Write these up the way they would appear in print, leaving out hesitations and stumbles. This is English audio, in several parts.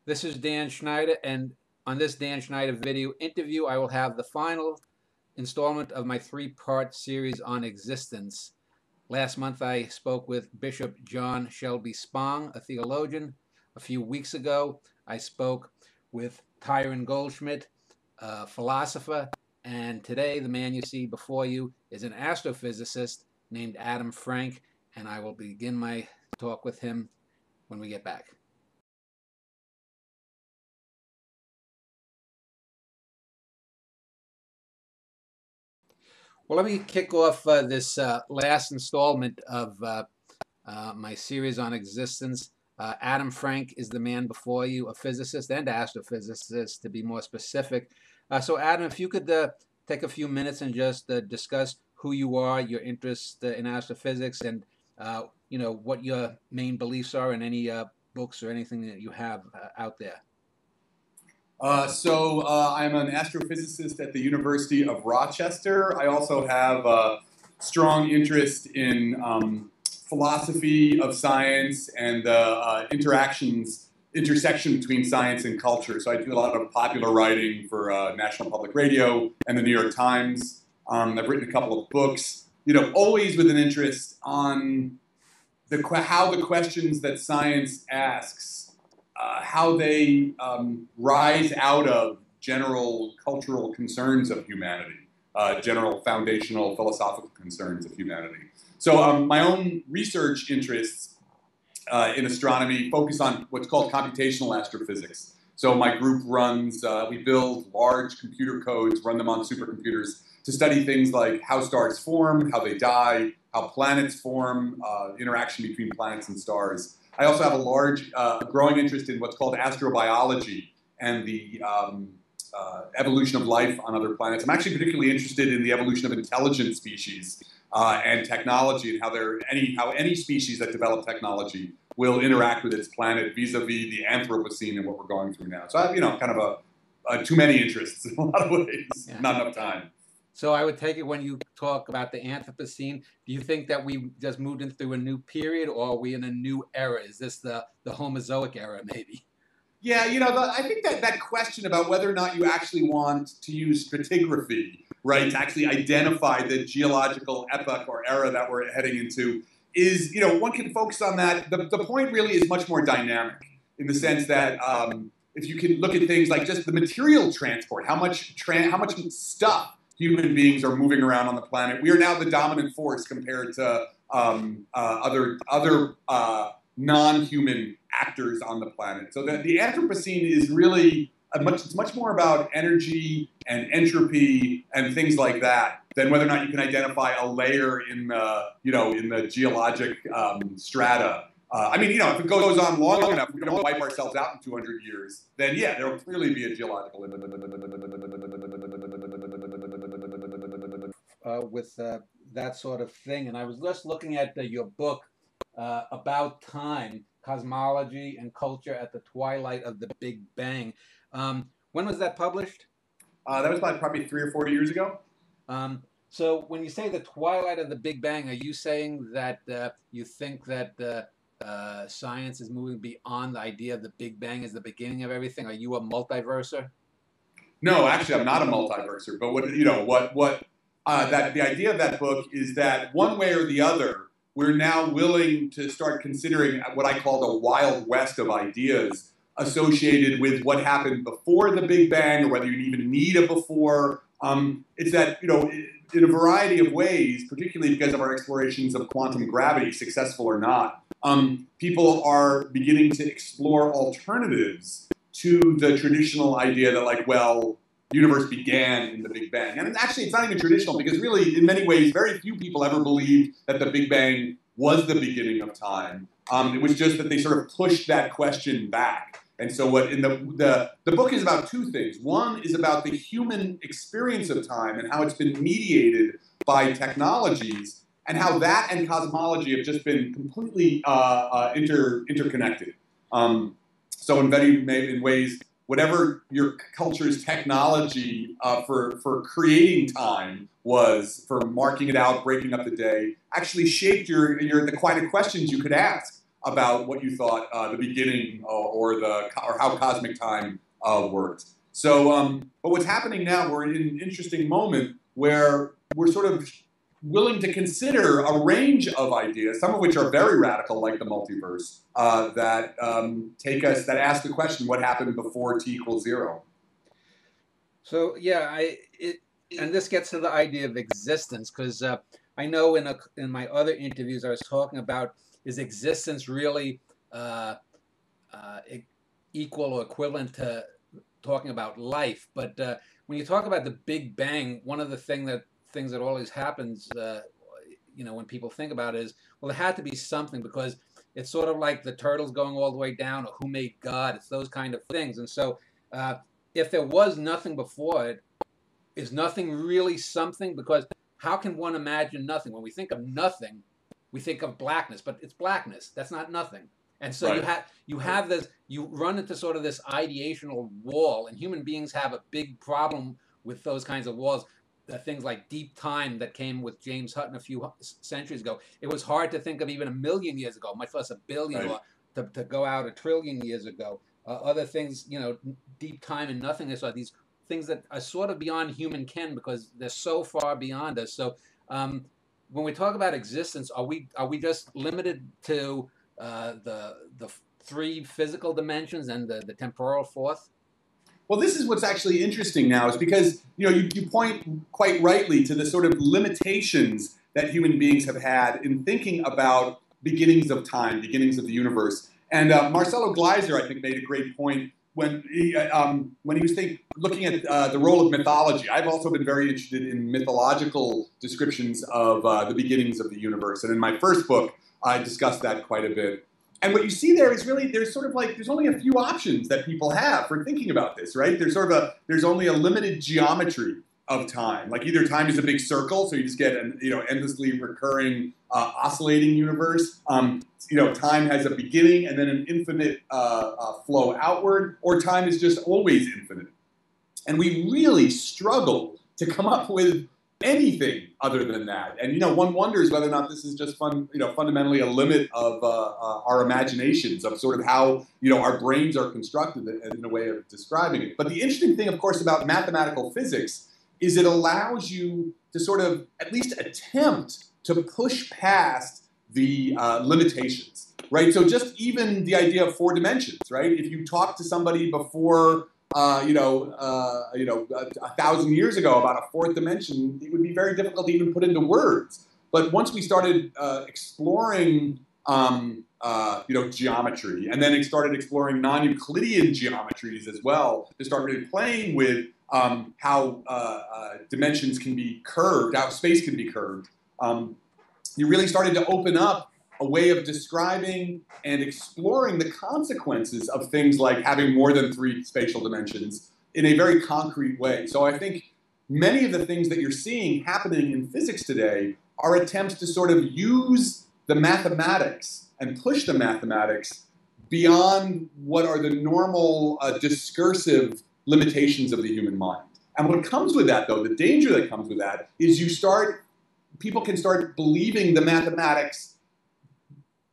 This is Dan Schneider, and on this Dan Schneider video interview, I will have the final installment of my three-part series on existence. Last month, I spoke with Bishop John Shelby Spong, a theologian. A few weeks ago, I spoke with Tyron Goldschmidt, a philosopher. And today, the man you see before you is an astrophysicist named Adam Frank, and I will begin my talk with him when we get back. Well, let me kick off this last installment of my series on existence. Adam Frank is the man before you, a physicist and astrophysicist, to be more specific. So, Adam, if you could take a few minutes and just discuss who you are, your interest in astrophysics, and what your main beliefs are, and any books or anything that you have out there. I'm an astrophysicist at the University of Rochester. I also have a strong interest in philosophy of science and intersection between science and culture. So I do a lot of popular writing for National Public Radio and the New York Times. I've written a couple of books, always with an interest on how the questions that science asks how they rise out of general cultural concerns of humanity, general foundational philosophical concerns of humanity. So my own research interests in astronomy focus on what's called computational astrophysics. So my group we build large computer codes, run them on supercomputers to study things like how stars form, how they die, how planets form, interaction between planets and stars. I also have a growing interest in what's called astrobiology and the evolution of life on other planets. I'm actually particularly interested in the evolution of intelligent species and technology, and how any species that develop technology will interact with its planet vis-a-vis the Anthropocene and what we're going through now. So I have, kind of too many interests in a lot of ways, yeah. Not enough time. So I would take it when you talk about the Anthropocene, do you think that we just moved into a new period, or are we in a new era? Is this the Homozoic era, maybe? Yeah, I think that question about whether or not you actually want to use stratigraphy, right, to actually identify the geological epoch or era that we're heading into is, one can focus on that. The point really is much more dynamic in the sense that if you can look at things like just the material transport, how much stuff human beings are moving around on the planet. We are now the dominant force compared to other non-human actors on the planet. So the Anthropocene is really it's much more about energy and entropy and things like that than whether or not you can identify a layer in the geologic strata. If it goes on long enough, we don't wipe ourselves out in 200 years, then yeah, there will clearly be a geological with that sort of thing. And I was just looking at your book about time, cosmology and culture at the twilight of the Big Bang. When was that published? That was probably 3 or 4 years ago. So when you say the twilight of the Big Bang, are you saying that you think that science is moving beyond the idea of the Big Bang as the beginning of everything? Are you a multiverser? No, actually, I'm not a multiverser. But the idea of that book is that one way or the other, we're now willing to start considering what I call the Wild West of ideas associated with what happened before the Big Bang, or whether you even need a before. It's that, in a variety of ways, particularly because of our explorations of quantum gravity, successful or not, people are beginning to explore alternatives to the traditional idea that, the universe began in the Big Bang. And actually, it's not even traditional, because really, in many ways, very few people ever believed that the Big Bang was the beginning of time. It was just that they sort of pushed that question back. And so the book is about two things. One is about the human experience of time and how it's been mediated by technologies, and how that and cosmology have just been completely interconnected. So in ways, whatever your culture's technology for creating time was, for marking it out, breaking up the day, actually shaped the kind of questions you could ask about what you thought the beginning or how cosmic time worked. So, but what's happening now, we're in an interesting moment where we're sort of willing to consider a range of ideas, some of which are very radical, like the multiverse, that ask the question, what happened before t equals 0? So yeah, and this gets to the idea of existence, because I know in my other interviews I was talking about, is existence really equal or equivalent to talking about life? But when you talk about the Big Bang, one of the things that always happens, when people think about it is, well, there had to be something, because it's sort of like the turtles going all the way down, or who made God? It's those kind of things. And so if there was nothing before it, is nothing really something? Because how can one imagine nothing? When we think of nothing, we think of blackness, but it's blackness. That's not nothing. And so right. you have this, you run into sort of this ideational wall, and human beings have a big problem with those kinds of walls. Things like deep time that came with James Hutton a few centuries ago. It was hard to think of even 1,000,000 years ago, much less 1,000,000,000, right. or to go out 1,000,000,000,000 years ago. Other things, deep time and nothingness are these things that are sort of beyond human ken, because they're so far beyond us. So when we talk about existence, are we just limited to the 3 physical dimensions and the temporal 4th? Well, this is what's actually interesting now, is because you point quite rightly to the sort of limitations that human beings have had in thinking about beginnings of time, beginnings of the universe. And Marcelo Gleiser, I think, made a great point when he was looking at the role of mythology. I've also been very interested in mythological descriptions of the beginnings of the universe, and in my first book, I discussed that quite a bit. And what you see there is really, there's only a few options that people have for thinking about this, right? There's only a limited geometry of time. Like, either time is a big circle, so you just get an endlessly recurring oscillating universe. Time has a beginning and then an infinite flow outward, or time is just always infinite. And we really struggle to come up with anything other than that. And one wonders whether or not this is just fundamentally a limit of our imaginations, of sort of how our brains are constructed in a way of describing it. But the interesting thing, of course, about mathematical physics is it allows you to sort of at least attempt to push past the limitations, right? So just even the idea of 4 dimensions, right? If you talk to somebody before 1,000 years ago about a 4th dimension, it would be very difficult to even put into words. But once we started exploring, geometry, and then it started exploring non-Euclidean geometries as well, to start really playing with how dimensions can be curved, how space can be curved, you really started to open up a way of describing and exploring the consequences of things like having more than 3 spatial dimensions in a very concrete way. So I think many of the things that you're seeing happening in physics today are attempts to sort of use the mathematics and push the mathematics beyond what are the normal discursive limitations of the human mind. And what comes with that, though, the danger that comes with that, is people can start believing the mathematics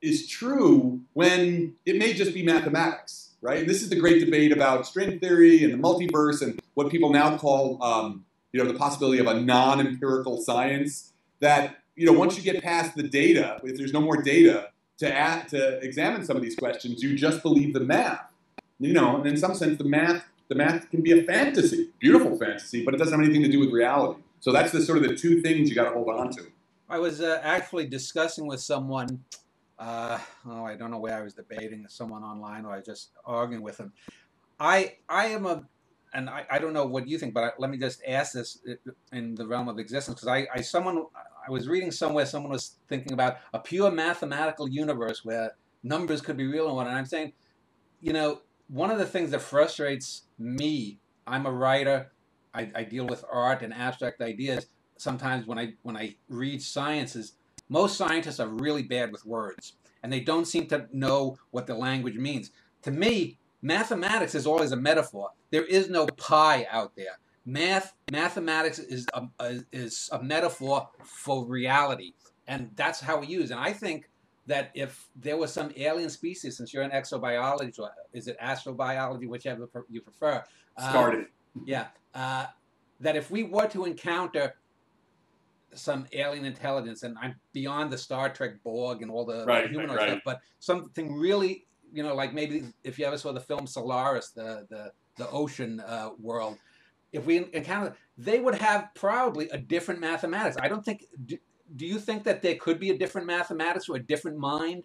is true when it may just be mathematics, right? And this is the great debate about string theory and the multiverse and what people now call, the possibility of a non-empirical science. That once you get past the data, if there's no more data to examine some of these questions, you just believe the math. And in some sense, the math can be a fantasy, beautiful fantasy, but it doesn't have anything to do with reality. So that's the 2 things you got to hold on to. I was actually discussing with someone. I don't know where I was debating with someone online, or I was just arguing with him. I don't know what you think, but let me just ask this in the realm of existence, because I was reading somewhere, someone was thinking about a pure mathematical universe where numbers could be real and whatnot. And I'm saying, one of the things that frustrates me, I'm a writer, I deal with art and abstract ideas. Sometimes when I read sciences, most scientists are really bad with words, and they don't seem to know what the language means. To me, mathematics is always a metaphor. There is no pie out there. Mathematics is a metaphor for reality, and that's how we use it. And I think that if there was some alien species, since you're in exobiology, or is it astrobiology, whichever you prefer? Started. Yeah. That if we were to encounter some alien intelligence, and I'm beyond the Star Trek Borg and all the humanoid stuff, but something really, you know, like maybe if you ever saw the film Solaris, the ocean world, if we encounter, they would have probably a different mathematics. I don't think. Do you think that there could be a different mathematics or a different mind?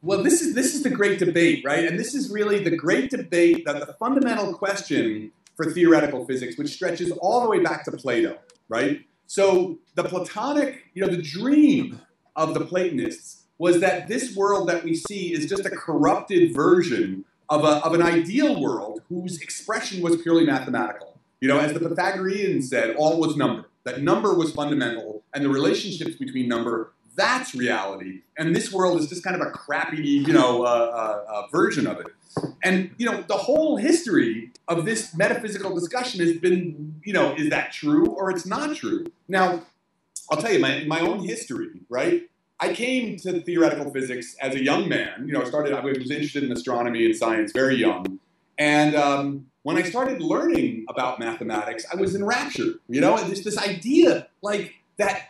Well, this is the great debate, right? And this is really the great debate, that the fundamental question for theoretical physics, which stretches all the way back to Plato, right? So the Platonic, you know, the dream of the Platonists was that this world that we see is just a corrupted version of an ideal world whose expression was purely mathematical. You know, as the Pythagoreans said, all was number. That number was fundamental, and the relationships between number, that's reality. And this world is just kind of a crappy, you know, version of it. And, you know, the whole history of this metaphysical discussion has been, you know, is that true or it's not true? Now, I'll tell you, my own history, right? I came to theoretical physics as a young man. You know, I was interested in astronomy and science very young. And when I started learning about mathematics, I was enraptured, you know? And there's this idea, like, that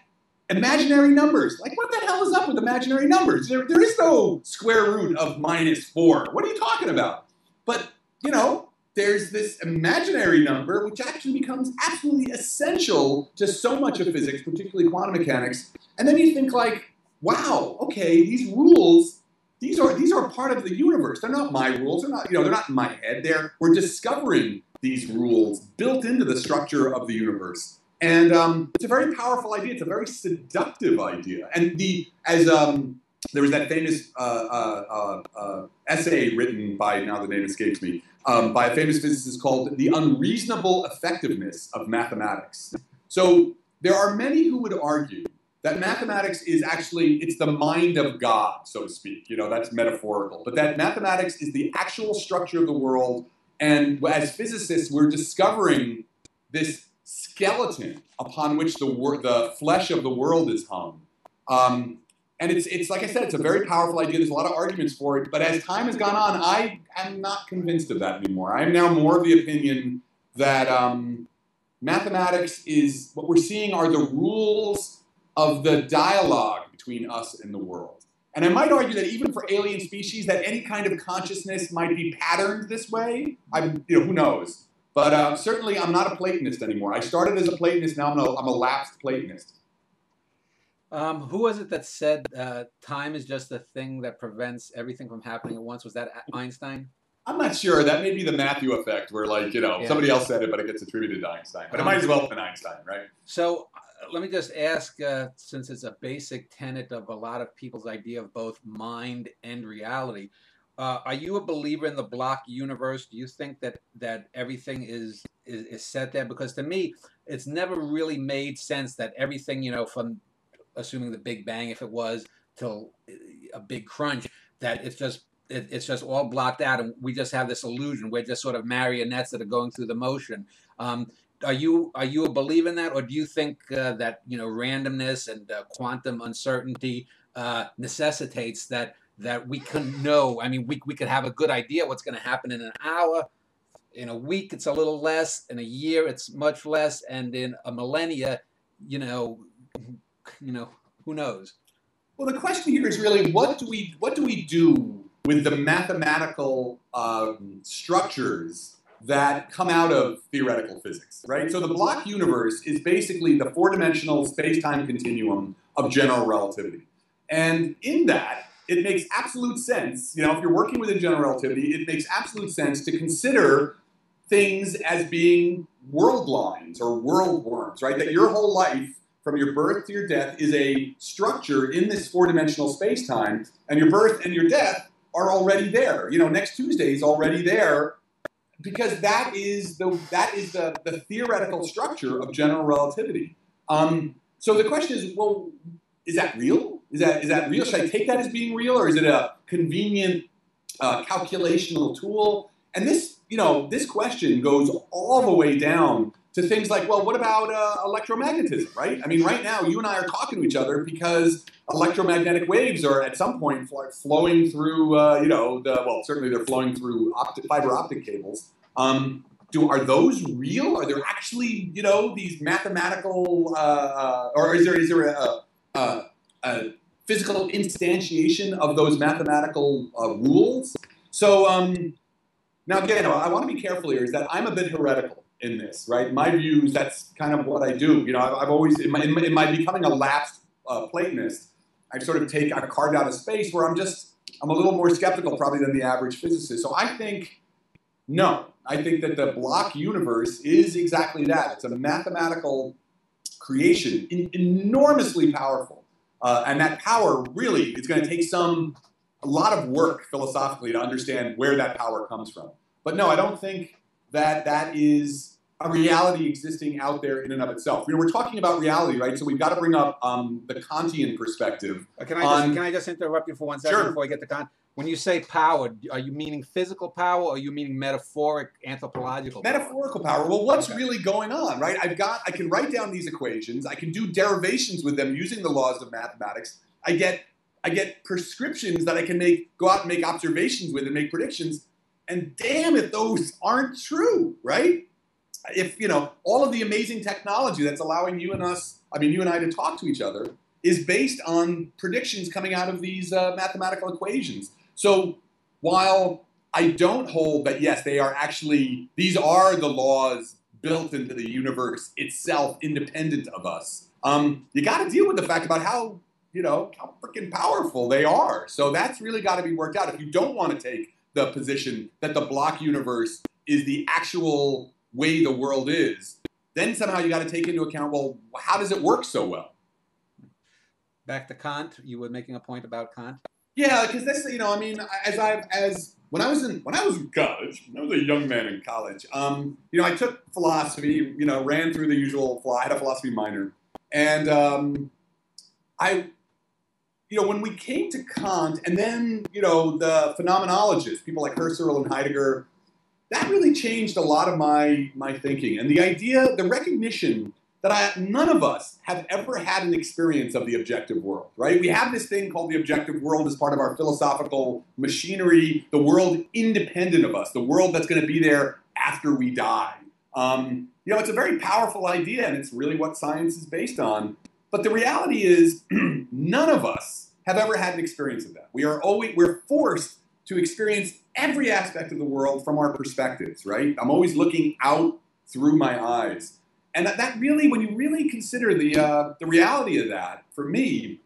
imaginary numbers. Like, what the hell is up with imaginary numbers? There is no square root of -4. What are you talking about? But, you know, there's this imaginary number which actually becomes absolutely essential to so much of physics, particularly quantum mechanics. And then you think like, wow, okay, these rules, these are part of the universe. They're not my rules. They're not, you know, they're not in my head. We're discovering these rules built into the structure of the universe. And it's a very powerful idea. It's a very seductive idea. And there was that famous essay written by, now the name escapes me, by a famous physicist called The Unreasonable Effectiveness of Mathematics. So there are many who would argue that mathematics is actually, it's the mind of God, so to speak. You know, that's metaphorical. But that mathematics is the actual structure of the world. And as physicists, we're discovering this skeleton upon which the flesh of the world is hung. And it's like I said, it's a very powerful idea. There's a lot of arguments for it. But as time has gone on, I am not convinced of that anymore. I am now more of the opinion that mathematics is, what we're seeing are the rules of the dialogue between us and the world. And I might argue that even for alien species, that any kind of consciousness might be patterned this way. You know, who knows? But certainly, I'm not a Platonist anymore. I started as a Platonist. Now I'm a lapsed Platonist. Who was it that said time is just the thing that prevents everything from happening at once? Was that Einstein? I'm not sure. That may be the Matthew effect, where, like, you know, somebody else said it, but it gets attributed to Einstein. But it might as well have been Einstein, right? So let me just ask, since it's a basic tenet of a lot of people's idea of both mind and reality, are you a believer in the block universe? Do you think that everything is set there? Because to me, it's never really made sense that everything, you know, from assuming the Big Bang, if it was, till a big crunch, that it's just all blocked out, and we just have this illusion. We're just sort of marionettes that are going through the motion. Are you a believer in that, or do you think that, you know, randomness and quantum uncertainty necessitates that we can know? I mean, we could have a good idea what's going to happen in an hour. In a week, it's a little less. In a year, it's much less. And in a millennia, you know, who knows? Well, the question here is really, what do we do with the mathematical structures that come out of theoretical physics, right? So the block universe is basically the four-dimensional space-time continuum of general relativity. And in that, it makes absolute sense, you know, if you're working within general relativity, it makes absolute sense to consider things as being world lines or world worms, right? That your whole life, from your birth to your death, is a structure in this four-dimensional space-time, and your birth and your death are already there. You know, next Tuesday is already there, because that is the theoretical structure of general relativity. So the question is, well, is that real? Is that real? Should I take that as being real, or is it a convenient calculational tool? And this, you know, this question goes all the way down to things like, well, what about electromagnetism, right? I mean, right now, you and I are talking to each other because electromagnetic waves are at some point flowing through, well, certainly they're flowing through fiber optic cables. Are those real? Are there actually, these mathematical, or is there a physical instantiation of those mathematical rules? So now, again, I want to be careful here, is that I'm a bit heretical in this, right? My views, that's kind of what I do. I've always, in my becoming a lapsed Platonist, I've carved out a space where I'm a little more skeptical probably than the average physicist. So I think that the block universe is exactly that. It's a mathematical creation, enormously powerful. And that power really is going to take a lot of work philosophically to understand where that power comes from. But no, I don't think that is a reality existing out there in and of itself. We're talking about reality, right? So we've got to bring up the Kantian perspective. Can I just interrupt you for 1 second before I get to Kant? When you say power, are you meaning physical power, or are you meaning metaphoric, anthropological power? Metaphorical power. Well, what's really going on, right? I can write down these equations. I can do derivations with them using the laws of mathematics. I get prescriptions that I can go out and make observations with and make predictions. And damn if those aren't true, right? If, all of the amazing technology that's allowing you and I to talk to each other is based on predictions coming out of these mathematical equations. So while I don't hold that, yes, these are the laws built into the universe itself, independent of us, you got to deal with the fact about how freaking powerful they are. So that's really got to be worked out. If you don't want to take the position that the block universe is the actual way the world is, then somehow you got to take into account, well, how does it work so well? Back to Kant, you were making a point about Kant. Yeah, because that's when I was in college, when I was a young man in college, I took philosophy, ran through the usual. I had a philosophy minor, and when we came to Kant, and then the phenomenologists, people like Husserl and Heidegger, that really changed a lot of my thinking, and the recognition that none of us have ever had an experience of the objective world, right? We have this thing called the objective world as part of our philosophical machinery, the world independent of us, the world that's going to be there after we die. It's a very powerful idea, and it's really what science is based on. But the reality is none of us have ever had an experience of that. We're forced to experience every aspect of the world from our perspectives, right? I'm always looking out through my eyes. And that really, when you really consider the reality of that, for me,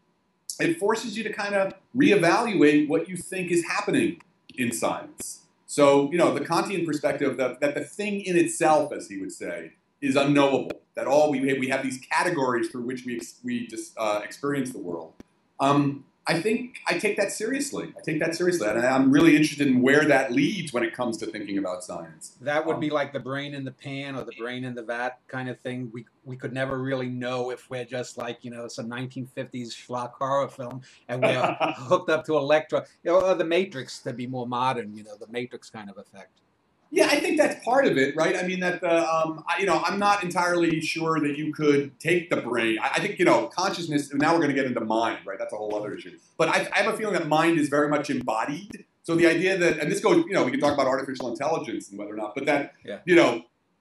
it forces you to kind of reevaluate what you think is happening in science. So, the Kantian perspective that the thing in itself, as he would say, is unknowable. That we have these categories through which we just experience the world. I think I take that seriously. And I'm really interested in where that leads when it comes to thinking about science. That would be like the brain in the pan or the brain in the vat kind of thing. We could never really know if we're just like, some 1950s schlock horror film and we're hooked up to Electra, or the Matrix to be more modern, the Matrix kind of effect. Yeah, I think that's part of it, right? I mean, I'm not entirely sure that you could take the brain. I think, consciousness, and now we're going to get into mind, right? That's a whole other issue. But I have a feeling that mind is very much embodied. So the idea that, and this goes, we can talk about artificial intelligence and whether or not, but that,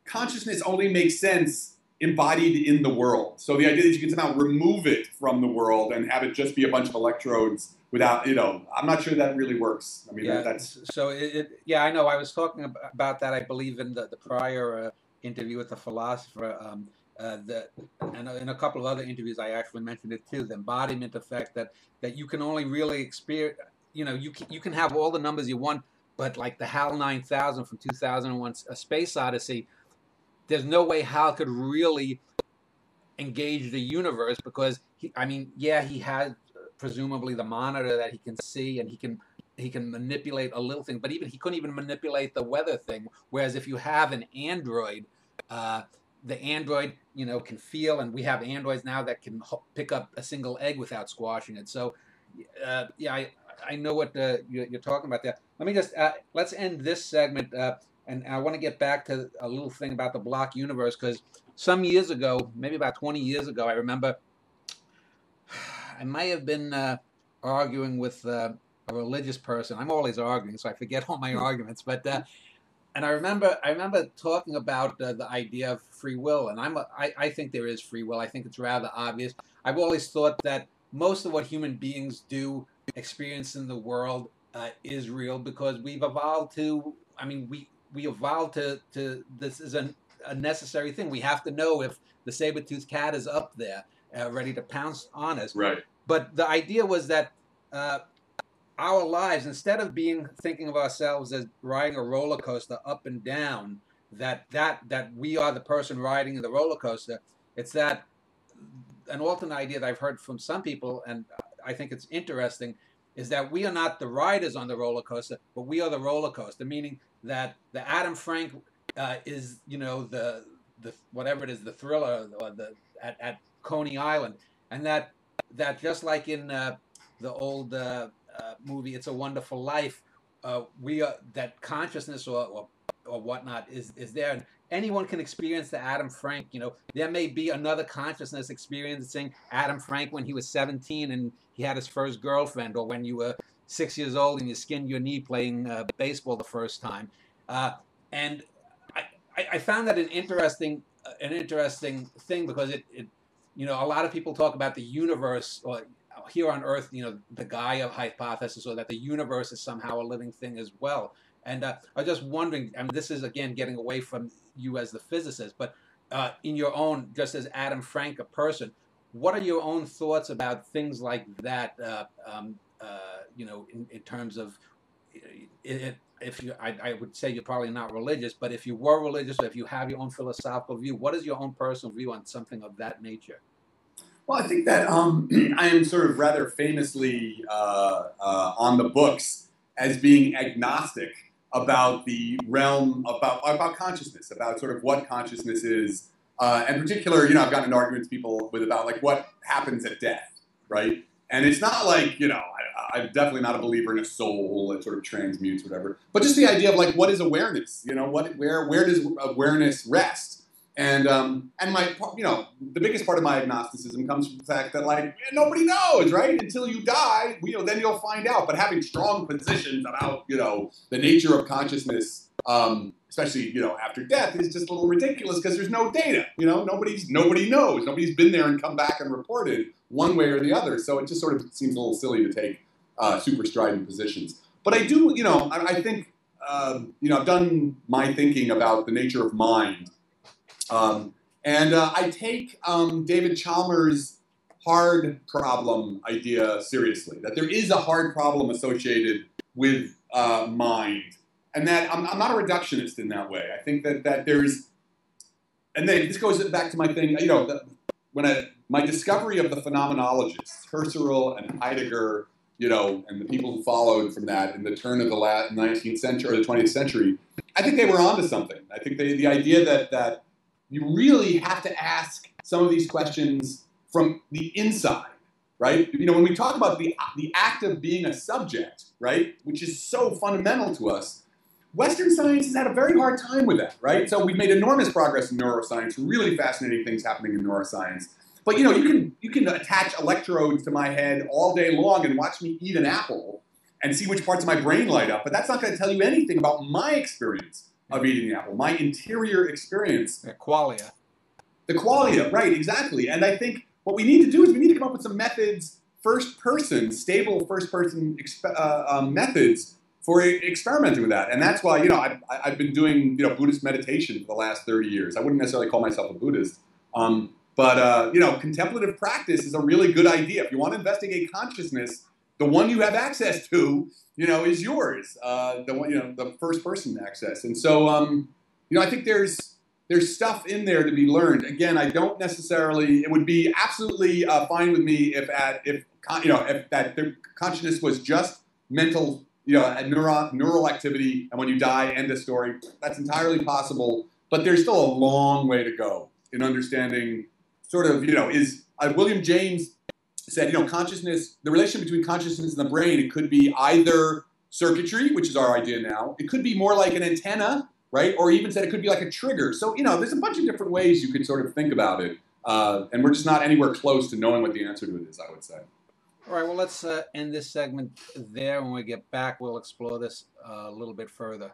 consciousness only makes sense embodied in the world. So the idea that you can somehow remove it from the world and have it just be a bunch of electrodes without, I'm not sure that really works. I mean, that's... So, I know. I was talking about that, I believe, in the prior interview with the philosopher. And in a couple of other interviews, I actually mentioned it too, the embodiment effect, that you can only really experience, you can have all the numbers you want, but like the HAL 9000 from 2001, A Space Odyssey, there's no way HAL could really engage the universe because, he has presumably the monitor that he can see, and he can manipulate a little thing, but he couldn't even manipulate the weather thing. Whereas if you have an Android, the Android can feel, and we have Androids now that can pick up a single egg without squashing it. So I know what you're talking about there. Let me just let's end this segment And I want to get back to a little thing about the block universe, because some years ago, maybe about 20 years ago, I remember I might have been arguing with a religious person. I'm always arguing, so I forget all my arguments. But and I remember talking about the idea of free will, and I think there is free will. I think it's rather obvious. I've always thought that most of what human beings do, experience in the world, is real, because we've evolved to. I mean, we evolved to this is a necessary thing. We have to know if the saber-toothed cat is up there, ready to pounce on us. Right. But the idea was that our lives, instead of thinking of ourselves as riding a roller coaster up and down, that we are the person riding the roller coaster. It's that an alternate idea that I've heard from some people, and I think it's interesting, is that we are not the riders on the roller coaster, but we are the roller coaster. Meaning that the Adam Frank is, the whatever it is, the thriller, or at Coney Island, and that just like in the old movie It's a Wonderful Life, we are that consciousness or whatnot is there, and anyone can experience the Adam Frank. There may be another consciousness experiencing Adam Frank when he was 17 and he had his first girlfriend, or when you were 6 years old and you skinned your knee playing baseball the first time. And I found that an interesting thing, because it a lot of people talk about the universe, or here on Earth, the Gaia hypothesis, or that the universe is somehow a living thing as well. And I was just wondering, I mean, this is again getting away from you as the physicist, but in your own, just as Adam Frank, a person, what are your own thoughts about things like that? In terms of, if you, I would say you're probably not religious, but if you were religious, or if you have your own philosophical view, what is your own personal view on something of that nature? Well, I think that I am sort of rather famously on the books as being agnostic about the realm, about consciousness, about sort of what consciousness is. In particular, I've gotten into arguments with people about like what happens at death, right? And it's not like, I'm definitely not a believer in a soul that sort of transmutes, whatever. But just the idea of like, what is awareness? Where does awareness rest? And my, the biggest part of my agnosticism comes from the fact that like nobody knows, right? Until you die, then you'll find out. But having strong positions about the nature of consciousness, especially after death, is just a little ridiculous, because there's no data. Nobody knows. Nobody's been there and come back and reported one way or the other. So it just sort of seems a little silly to take super strident positions. But I do, I think, I've done my thinking about the nature of mind. And I take David Chalmers' hard problem idea seriously, that there is a hard problem associated with mind, and that I'm not a reductionist in that way. I think that there's, and then this goes back to my thing, my discovery of the phenomenologists, Husserl and Heidegger, and the people who followed from that in the turn of the 19th century or the 20th century, I think they were onto something. I think the idea that you really have to ask some of these questions from the inside, right? When we talk about the act of being a subject, right, which is so fundamental to us, Western science has had a very hard time with that, right? So we've made enormous progress in neuroscience, really fascinating things happening in neuroscience. But you can attach electrodes to my head all day long and watch me eat an apple and see which parts of my brain light up, but that's not going to tell you anything about my experience of eating the apple, my interior experience. The qualia. The qualia, right, exactly. And I think what we need to do is we need to come up with some methods, stable first-person methods for experimenting with that. And that's why, I've been doing, Buddhist meditation for the last 30 years. I wouldn't necessarily call myself a Buddhist. But contemplative practice is a really good idea. If you want to investigate consciousness, the one you have access to, is yours. The first person access. And so, I think there's stuff in there to be learned. Again, I don't necessarily. It would be absolutely fine with me if the consciousness was just mental, neural activity, and when you die, end of story. That's entirely possible. But there's still a long way to go in understanding. Sort of, is William James said, consciousness, the relationship between consciousness and the brain, it could be either circuitry, which is our idea now. It could be more like an antenna, right? Or even said it could be like a trigger. So, there's a bunch of different ways you could sort of think about it. And we're just not anywhere close to knowing what the answer to it is, I would say. All right, well, let's end this segment there. When we get back, we'll explore this a little bit further.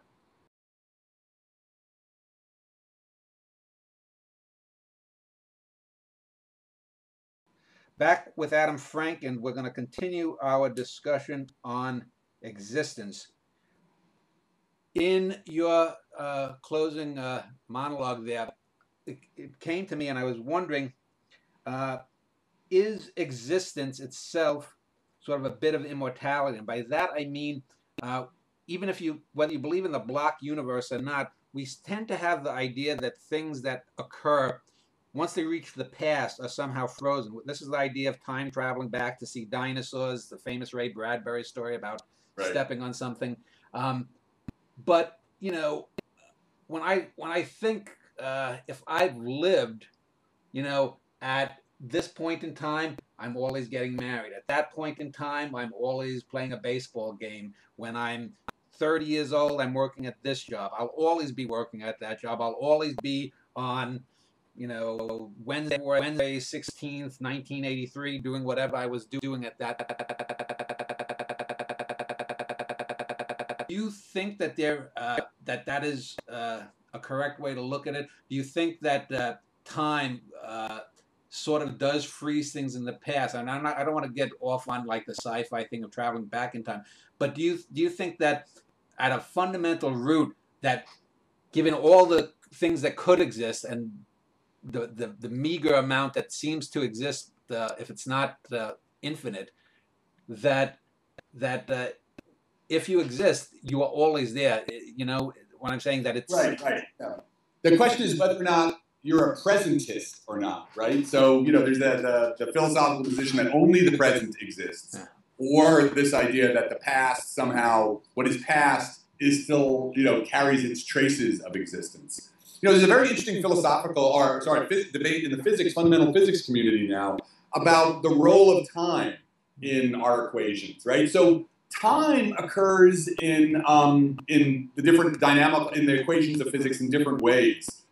Back with Adam Frank, and we're going to continue our discussion on existence. In your closing monologue there, it came to me, and I was wondering, is existence itself sort of a bit of immortality? And by that I mean, even if whether you believe in the block universe or not, we tend to have the idea that things that occur once they reach the past are somehow frozen. This is the idea of time traveling back to see dinosaurs, the famous Ray Bradbury story about stepping on something. But when I think if I've lived, at this point in time, I'm always getting married. At that point in time, I'm always playing a baseball game. When I'm 30 years old, I'm working at this job. I'll always be working at that job. I'll always be on, Wednesday 16th, 1983, doing whatever I was doing at that. Do you think that that is a correct way to look at it? Do you think that time sort of does freeze things in the past? And I don't want to get off on like the sci-fi thing of traveling back in time, but do you think that at a fundamental root, that given all the things that could exist and the meager amount that seems to exist, if it's not infinite, that if you exist, you are always there? When I'm saying that it's right. Yeah. The question is whether or not you're a presentist or not, right? So, there's the philosophical position that only the present exists, or this idea that the past somehow, what is past is still, carries its traces of existence. There's a very interesting debate in the fundamental physics community now about the role of time in our equations, right? So time occurs in the different in the equations of physics in different ways.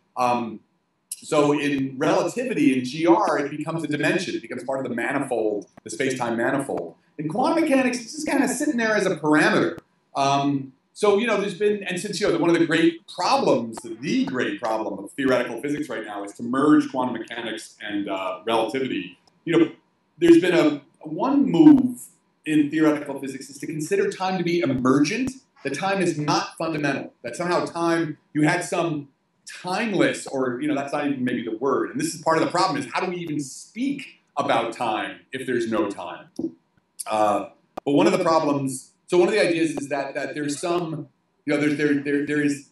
So in relativity, in GR, it becomes a dimension. It becomes part of the manifold, the space-time manifold. In quantum mechanics, it's just kind of sitting there as a parameter. So, there's been, and since, one of the great problems of theoretical physics right now is to merge quantum mechanics and relativity. There's been one move in theoretical physics is to consider time to be emergent, that time is not fundamental, that somehow time, you had some timeless, or, that's not even maybe the word. And this is part of the problem, is how do we even speak about time if there's no time? But one of the problems, so one of the ideas is that there's some, there is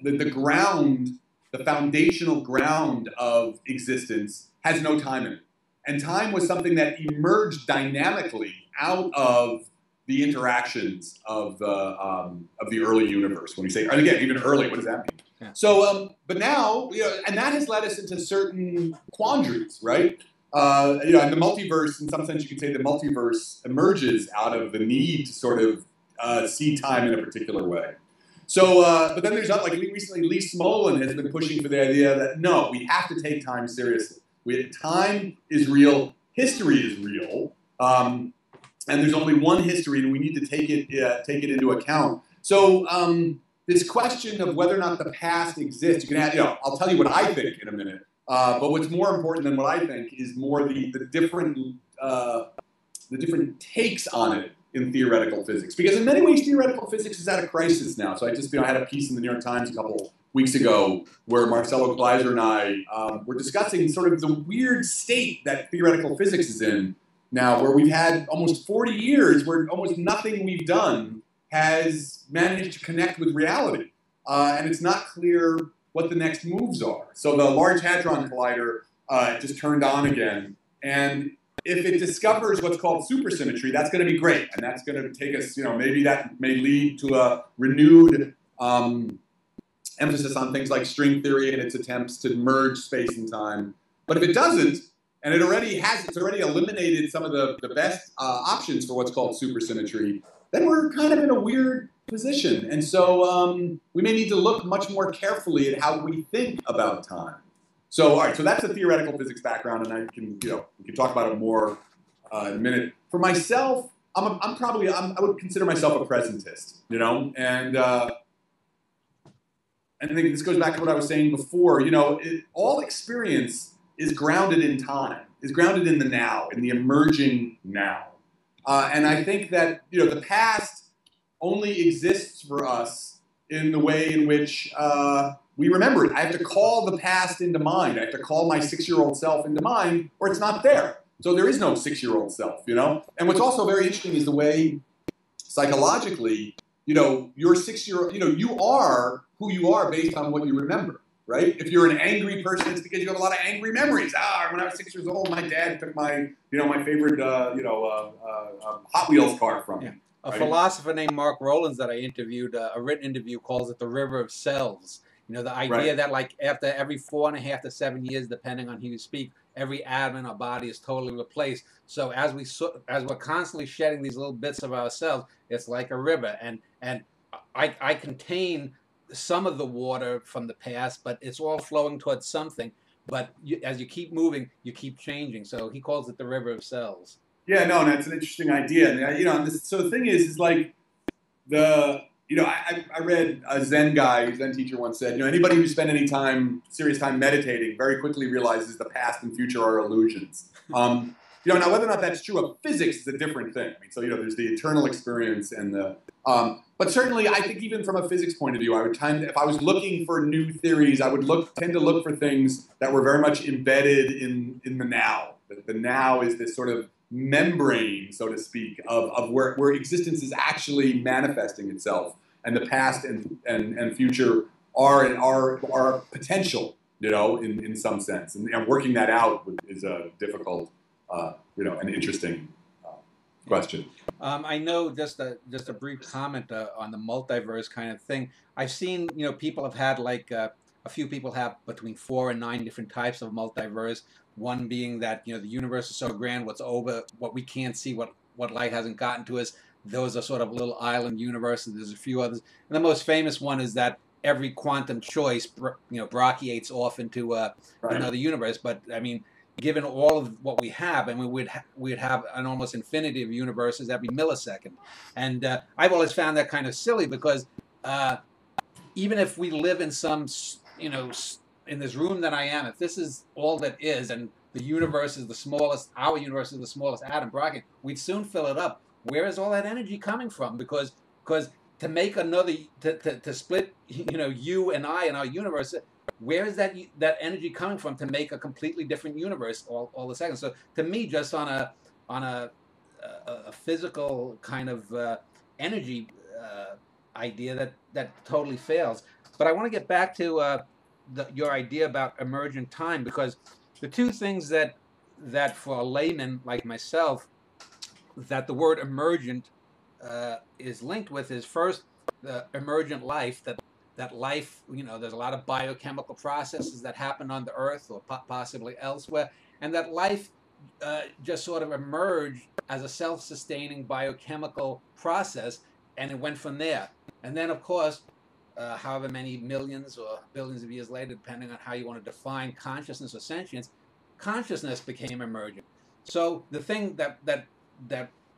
the ground, the foundational ground of existence has no time in it. And time was something that emerged dynamically out of the interactions of the early universe. When we say, and again, even early, what does that mean? Yeah. So, but now, and that has led us into certain quandaries, right? In the multiverse, in some sense, you could say the multiverse emerges out of the need to sort of see time in a particular way. So, but then there's recently, Lee Smolin has been pushing for the idea that no, we have to take time seriously. Time is real, history is real, and there's only one history, and we need to take it into account. So, this question of whether or not the past exists, you can add, I'll tell you what I think in a minute. But what's more important than what I think is more the different takes on it in theoretical physics. Because in many ways, theoretical physics is at a crisis now. So I just I had a piece in the New York Times a couple weeks ago where Marcelo Gleiser and I were discussing sort of the weird state that theoretical physics is in now, where we've had almost 40 years where almost nothing we've done has managed to connect with reality. And it's not clear what the next moves are. So the Large Hadron Collider just turned on again. And if it discovers what's called supersymmetry, that's going to be great. And that's going to take us, maybe that may lead to a renewed emphasis on things like string theory and its attempts to merge space and time. But if it doesn't, and it's already eliminated some of the best options for what's called supersymmetry, then we're kind of in a weird position. And so we may need to look much more carefully at how we think about time. So, all right, so that's a theoretical physics background, and I can, we can talk about it more in a minute. For myself, I would consider myself a presentist, and I think this goes back to what I was saying before. All experience is grounded in time, is grounded in the now, in the emerging now. And I think that the past only exists for us in the way in which we remember it. I have to call the past into mind. I have to call my 6-year-old self into mind, or it's not there. So there is no 6-year-old self, And what's also very interesting is the way psychologically, your 6-year-old, you are who you are based on what you remember, right? If you're an angry person, it's because you have a lot of angry memories. When I was 6 years old, my dad took my, my favorite, Hot Wheels car from me. A philosopher named Mark Rowlands that I interviewed, a written interview, calls it the river of cells. The idea that like after every 4.5 to 7 years, depending on who you speak, every atom in our body is totally replaced. So as we're constantly shedding these little bits of ourselves, it's like a river. And I contain some of the water from the past, but it's all flowing towards something. But as you keep moving, you keep changing. So he calls it the river of cells. Yeah, no, and that's an interesting idea. And, so the thing is like I read a Zen teacher once said, anybody who spent any serious time meditating very quickly realizes the past and future are illusions. Now whether or not that's true of physics is a different thing. So, there's the eternal experience and but certainly I think even from a physics point of view, I would if I was looking for new theories, I would tend to look for things that were very much embedded in the now. The now is this sort of membrane, so to speak, of where existence is actually manifesting itself, and the past and future are potential, in some sense, and working that out is a difficult, an interesting question. I know just a brief comment on the multiverse kind of thing. I've seen people have had like a few people have between 4 and 9 different types of multiverse. One being that the universe is so grand, what's over, what we can't see, what light hasn't gotten to us. Those are sort of little island universes. There's a few others, and the most famous one is that every quantum choice brachiates off into another universe. But I mean, given all of what we have, and we'd have an almost infinity of universes every millisecond. And I've always found that kind of silly because even if we live in some in this room that I am, if this is all that is, and the universe is the smallest, our universe is the smallest atom bracket, we'd soon fill it up. Where is all that energy coming from? Because to make another, to split, you and I and our universe, where is that energy coming from to make a completely different universe all the seconds? So to me, just on a physical kind of energy idea, that totally fails. But I want to get back to your idea about emergent time, because the two things that for a layman like myself, that the word emergent is linked with is first the emergent life, that life, there's a lot of biochemical processes that happen on the Earth or possibly elsewhere, and that life just sort of emerged as a self-sustaining biochemical process, and it went from there. And then, of course, however many millions or billions of years later, depending on how you want to define consciousness or sentience, consciousness became emergent. So the thing that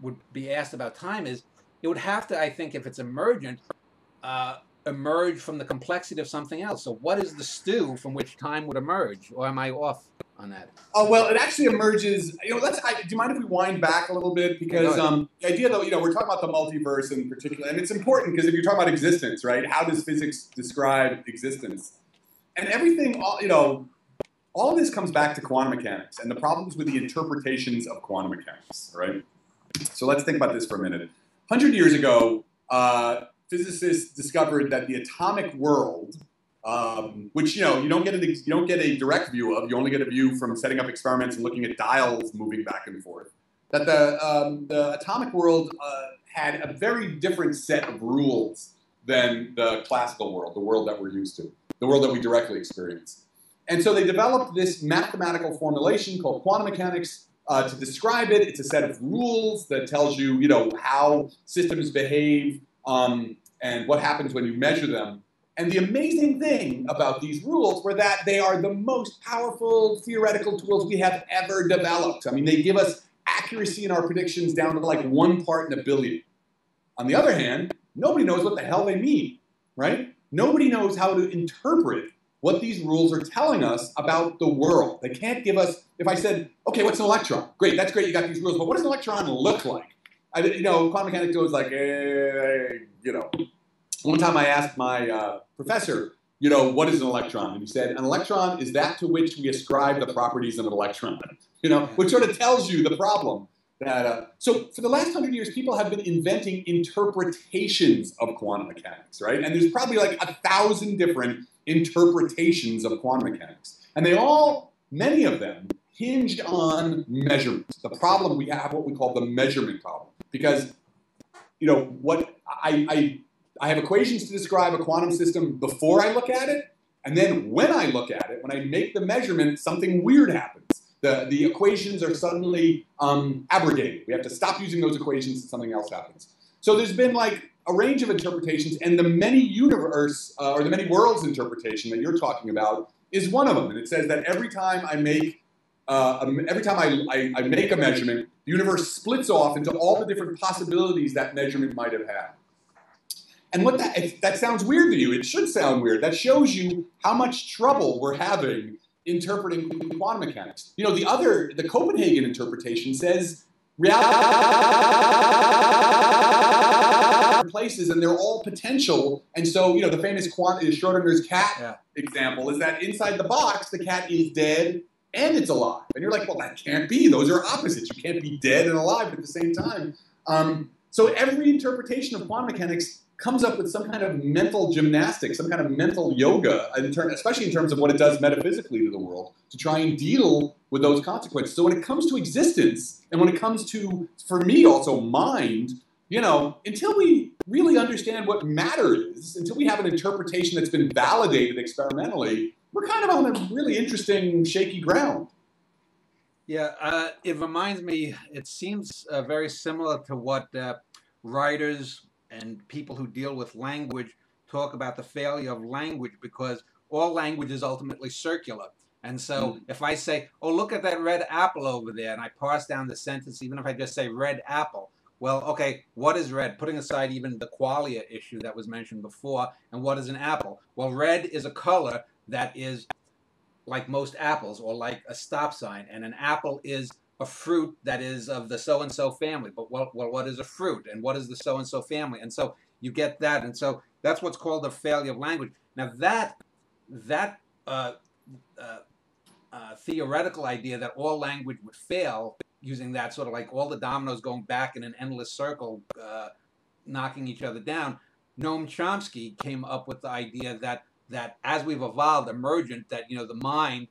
would be asked about time is, it would have to, I think, if it's emergent, emerge from the complexity of something else. So what is the stew from which time would emerge? Or am I off on that? Oh, well, it actually emerges, do you mind if we wind back a little bit? Because the idea, though, we're talking about the multiverse in particular, and it's important because if you're talking about existence, right, how does physics describe existence? And everything, all of this comes back to quantum mechanics and the problems with the interpretations of quantum mechanics, right? So let's think about this for a minute. 100 years ago, physicists discovered that the atomic world, which you don't get a direct view of, you only get a view from setting up experiments and looking at dials moving back and forth, that the atomic world had a very different set of rules than the classical world, the world that we're used to, the world that we directly experience. And so they developed this mathematical formulation called quantum mechanics to describe it. It's a set of rules that tells you, how systems behave and what happens when you measure them. And the amazing thing about these rules were that they are the most powerful theoretical tools we have ever developed. I mean, they give us accuracy in our predictions down to like 1 part in a billion. On the other hand, nobody knows what the hell they mean, right? Nobody knows how to interpret what these rules are telling us about the world. They can't give us, if I said, okay, what's an electron? Great, that's great, you got these rules, but what does an electron look like? Quantum mechanics was like, one time I asked my professor, what is an electron? And he said, an electron is that to which we ascribe the properties of an electron, which sort of tells you the problem. So for the last 100 years, people have been inventing interpretations of quantum mechanics, right? And there's probably like 1,000 different interpretations of quantum mechanics. And many of them, hinged on measurements. The problem we have, what we call the measurement problem. Because, what I have equations to describe a quantum system before I look at it, and then when I look at it, when I make the measurement, something weird happens. The equations are suddenly abrogated. We have to stop using those equations and something else happens. So there's been like a range of interpretations, and the many worlds interpretation that you're talking about is one of them. And it says that every time I make I make a measurement, the universe splits off into all the different possibilities that measurement might have had. And that sounds weird to you. It should sound weird. That shows you how much trouble we're having interpreting quantum mechanics. The Copenhagen interpretation says reality places, and they're all potential. And so, the famous Schrodinger's cat example is that inside the box, the cat is dead and it's alive. And you're like, well, that can't be. Those are opposites. You can't be dead and alive at the same time. So every interpretation of quantum mechanics comes up with some kind of mental gymnastics, some kind of mental yoga, especially in terms of what it does metaphysically to the world, to try and deal with those consequences. So when it comes to existence, and when it comes to, for me also, mind, until we really understand what matter is, until we have an interpretation that's been validated experimentally, we're kind of on a really interesting, shaky ground. Yeah, it reminds me, it seems very similar to what writers and people who deal with language talk about the failure of language, because all language is ultimately circular. And so if I say, oh, look at that red apple over there, and I parse down the sentence, even if I just say red apple, well, okay, what is red? Putting aside even the qualia issue that was mentioned before, and what is an apple? Well, red is a color that is like most apples, or like a stop sign, and an apple is a fruit that is of the so-and-so family. But well, what is a fruit, and what is the so-and-so family? And so you get that, and so that's what's called the failure of language. Now that theoretical idea that all language would fail, using that sort of like all the dominoes going back in an endless circle, knocking each other down, Noam Chomsky came up with the idea that as we've evolved, emergent, that the mind,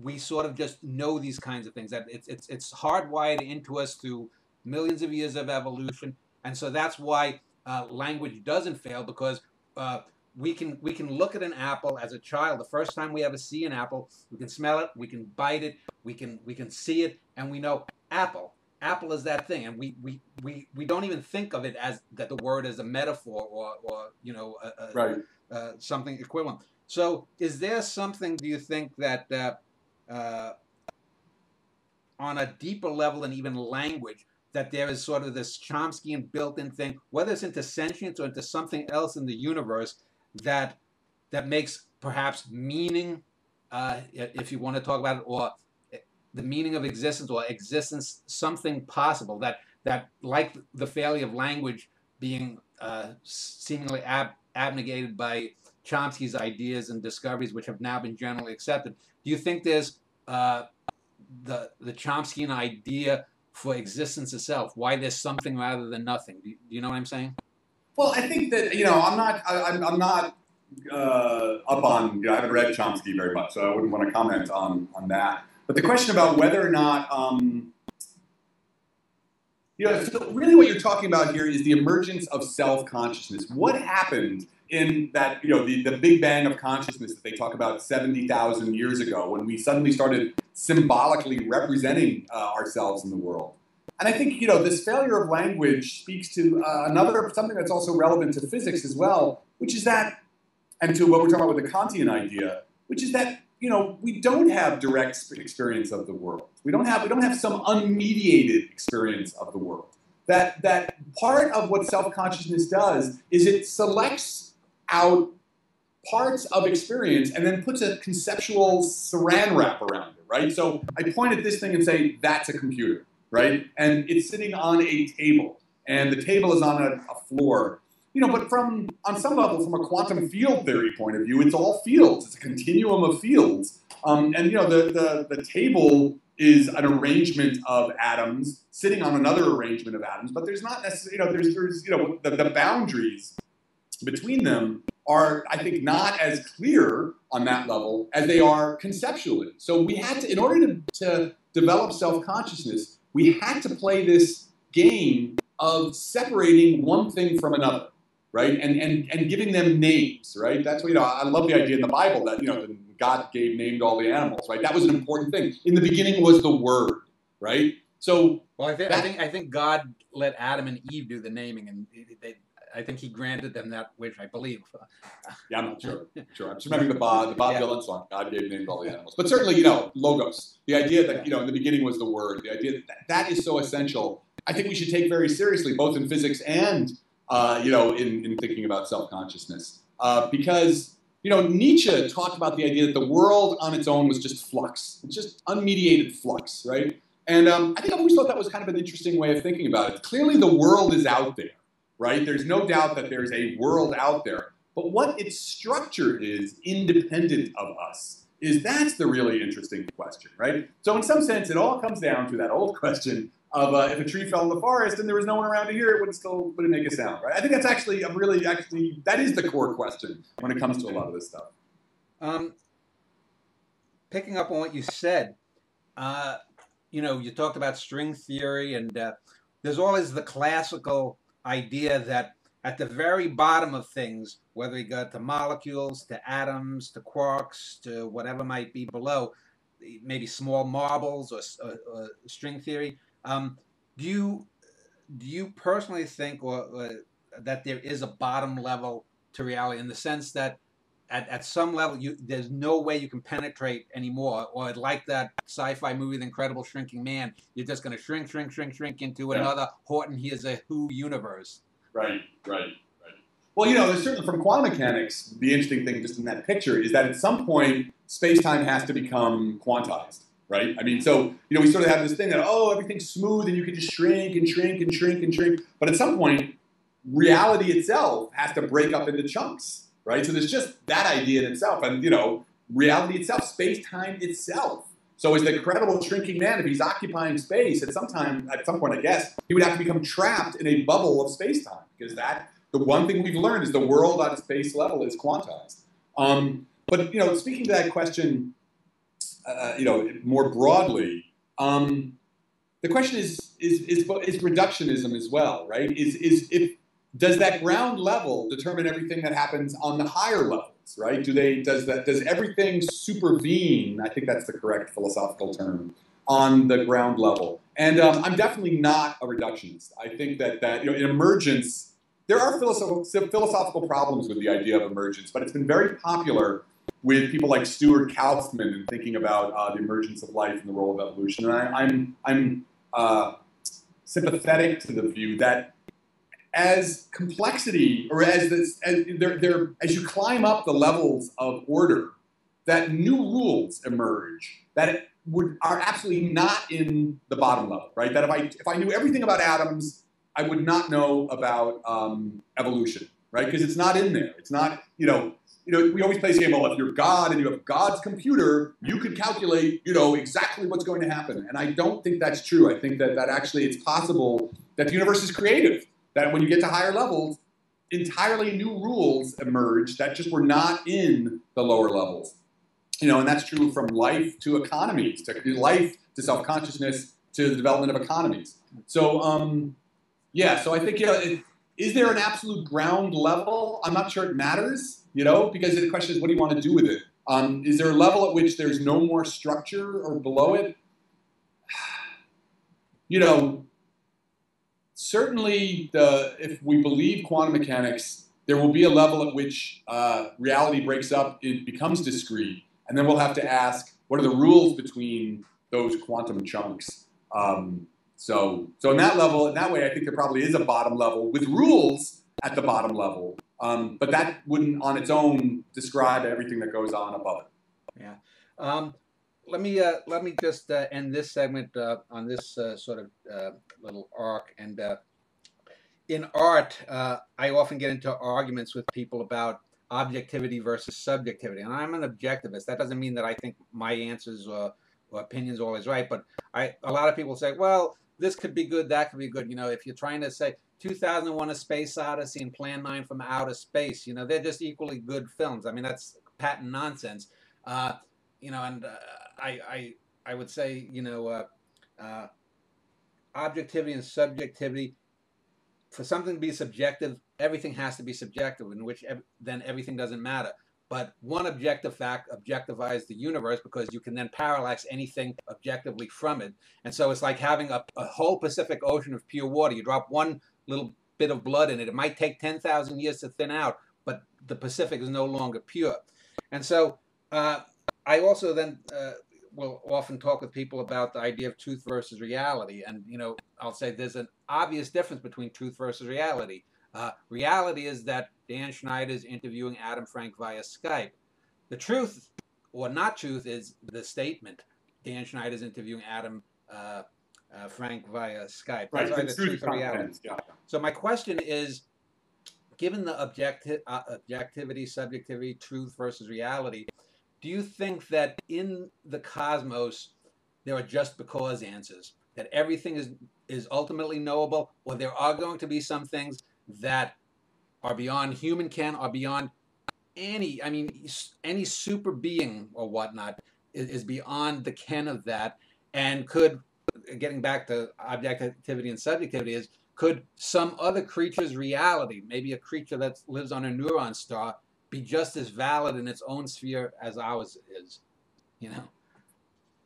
we sort of just know these kinds of things, that it's hardwired into us through millions of years of evolution, and so that's why language doesn't fail, because we can look at an apple as a child. The first time we ever see an apple, we can smell it, we can bite it, we can see it, and we know apple. Apple is that thing, and we don't even think of it as that the word is a metaphor or right. Something equivalent. So is there something, do you think, that on a deeper level than even language, that there is sort of this Chomskyan built-in thing, whether it's into sentience or into something else in the universe, that makes perhaps meaning, if you want to talk about it, or the meaning of existence, or existence, something possible, that like the failure of language being seemingly abnegated by Chomsky's ideas and discoveries, which have now been generally accepted. Do you think there's the Chomskyan idea for existence itself, why there's something rather than nothing? Do you know what I'm saying? Well, I think that I'm not up on. I haven't read Chomsky very much, so I wouldn't want to comment on that. But the question about whether or not, so really what you're talking about here is the emergence of self-consciousness. What happened in that, the Big Bang of consciousness that they talk about 70,000 years ago, when we suddenly started symbolically representing ourselves in the world? And I think, this failure of language speaks to something that's also relevant to physics as well, which is that, and to what we're talking about with the Kantian idea, which is that, we don't have direct experience of the world. We don't have some unmediated experience of the world. That part of what self-consciousness does is it selects out parts of experience and then puts a conceptual saran wrap around it, right? So I point at this thing and say, that's a computer, right? And it's sitting on a table, and the table is on a floor. But on some level, from a quantum field theory point of view, it's all fields. It's a continuum of fields. The table is an arrangement of atoms sitting on another arrangement of atoms, but there's not necessarily, the boundaries between them are, I think, not as clear on that level as they are conceptually. So we had to, in order to develop self-consciousness, we had to play this game of separating one thing from another, right? And giving them names, right? That's what, I love the idea in the Bible that, God named all the animals, right? That was an important thing. In the beginning was the Word, right? So, well, I think God let Adam and Eve do the naming, and I think He granted them that wish, I believe. Yeah, I'm not sure. I'm just remembering the Bob Dylan song. God named all the animals, but certainly, logos. The idea that in the beginning was the Word. The idea that is so essential. I think we should take very seriously, both in physics and in thinking about self-consciousness, because. Nietzsche talked about the idea that the world on its own was just flux. It's just unmediated flux, right? And I think I've always thought that was kind of an interesting way of thinking about it. Clearly the world is out there, right? There's no doubt that there's a world out there. But what its structure is, independent of us, that's the really interesting question, right? So in some sense, it all comes down to that old question of if a tree fell in the forest and there was no one around to hear it, would it make a sound, right? I think that's actually that is the core question when it comes to a lot of this stuff. Picking up on what you said, you talked about string theory, and there's always the classical idea that at the very bottom of things, whether you go to molecules, to atoms, to quarks, to whatever might be below, maybe small marbles or string theory, do you personally think that there is a bottom level to reality, in the sense that at some level there's no way you can penetrate anymore, or like that sci-fi movie, The Incredible Shrinking Man, you're just going to shrink into another Horton Hears a Who universe? Right. Well, there's certainly, from quantum mechanics, the interesting thing just in that picture is that at some point space-time has to become quantized. Right? I mean, so, we sort of have this thing that, everything's smooth and you can just shrink and shrink and shrink and shrink. But at some point, reality itself has to break up into chunks, right? So there's just that idea in itself. And, reality itself, space-time itself. So as the Incredible Shrinking Man, if he's occupying space, at some point, I guess, he would have to become trapped in a bubble of space-time. Because the one thing we've learned is the world on a space level is quantized. But, speaking to that question, more broadly, the question is reductionism as well, right? Does that ground level determine everything that happens on the higher levels, right? Does everything supervene? I think that's the correct philosophical term, on the ground level. And I'm definitely not a reductionist. I think that in emergence, there are philosophical problems with the idea of emergence, but it's been very popular with people like Stuart Kauffman and thinking about the emergence of life and the role of evolution. And I'm sympathetic to the view that as complexity, or as you climb up the levels of order, that new rules emerge that are absolutely not in the bottom level, right? That if I knew everything about atoms, I would not know about evolution, right? Because it's not in there. It's not, we always play this game, well, if you're God and you have God's computer, you could calculate, exactly what's going to happen. And I don't think that's true. I think that actually it's possible that the universe is creative, that when you get to higher levels, entirely new rules emerge that just were not in the lower levels. And that's true from life to economies, to life to self-consciousness, to the development of economies. So, so I think, is there an absolute ground level? I'm not sure it matters, because the question is, what do you want to do with it? Is there a level at which there's no more structure or below it? certainly, if we believe quantum mechanics, there will be a level at which reality breaks up, it becomes discrete, and then we'll have to ask, what are the rules between those quantum chunks? So in that level, in that way, I think there probably is a bottom level with rules at the bottom level, but that wouldn't on its own describe everything that goes on above it. Yeah. Let me just end this segment on this sort of little arc. And in art, I often get into arguments with people about objectivity versus subjectivity. And I'm an objectivist. That doesn't mean that I think my answers or opinions are always right. But a lot of people say, well, this could be good, that could be good. You know, if you're trying to say 2001: A Space Odyssey and Plan 9 from Outer Space, you know, they're just equally good films. I mean, that's patent nonsense. You know, and I would say, you know, objectivity and subjectivity, for something to be subjective, everything has to be subjective, in which then everything doesn't matter. But one objective fact objectifies the universe because you can then parallax anything objectively from it. And so it's like having a whole Pacific Ocean of pure water. You drop one little bit of blood in it. It might take 10,000 years to thin out, but the Pacific is no longer pure. And so I also then will often talk with people about the idea of truth versus reality. And, you know, I'll say there's an obvious difference between truth versus reality. Reality is that Dan Schneider is interviewing Adam Frank via Skype. The truth, or not truth, is the statement. Dan Schneider is interviewing Adam Frank via Skype. Right, That's the truth or reality. Yeah. So my question is, given the objectivity, subjectivity, truth versus reality, do you think that in the cosmos there are just because answers? That everything is ultimately knowable, or there are going to be some things that are beyond human ken, are beyond any super being or whatnot is beyond the ken of that, and could, getting back to objectivity and subjectivity, could some other creature's reality, maybe a creature that lives on a neutron star, be just as valid in its own sphere as ours is, you know?